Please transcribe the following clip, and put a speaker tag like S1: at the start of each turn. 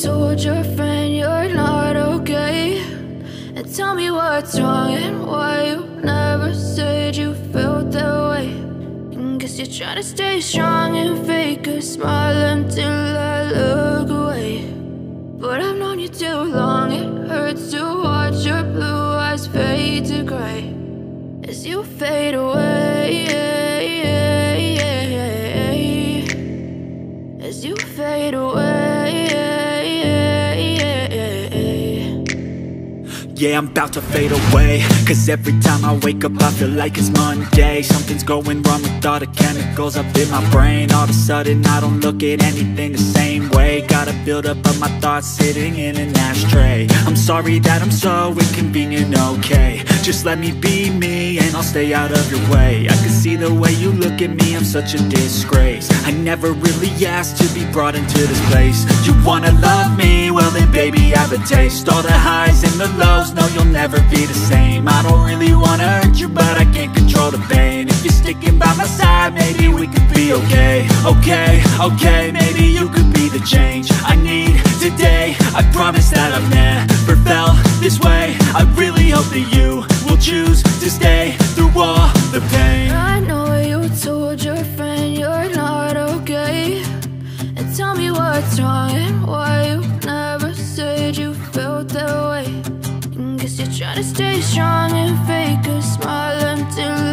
S1: told your friend you're not okay, and tell me what's wrong and why you never said you felt that way. And guess you're trying to stay strong and fake a smile until I look away. But I've known you too long, it hurts to watch your blue eyes fade to gray as you fade away, as you fade away.
S2: Yeah, I'm about to fade away, cause every time I wake up I feel like it's Monday. Something's going wrong with all the chemicals up in my brain. All of a sudden I don't look at anything the same way. Got a buildup of my thoughts sitting in an ashtray. I'm sorry that I'm so inconvenient, okay. Just let me be me and I'll stay out of your way. I can see the way you look at me, I'm such a disgrace. I never really asked to be brought into this place. You wanna love me? Well then baby I have a taste. All the highs and the lows, no, you'll never be the same. I don't really wanna hurt you, but I can't control the pain. If you're sticking by my side, maybe we could be okay. Okay, maybe you could be the change I need today. I promise that I've never felt this way. I really hope that you will choose to stay through all the pain.
S1: I know you told your friend you're not okay, and tell me what's wrong and why you never said you felt that way. Guess you're trying to stay strong and fake a smile until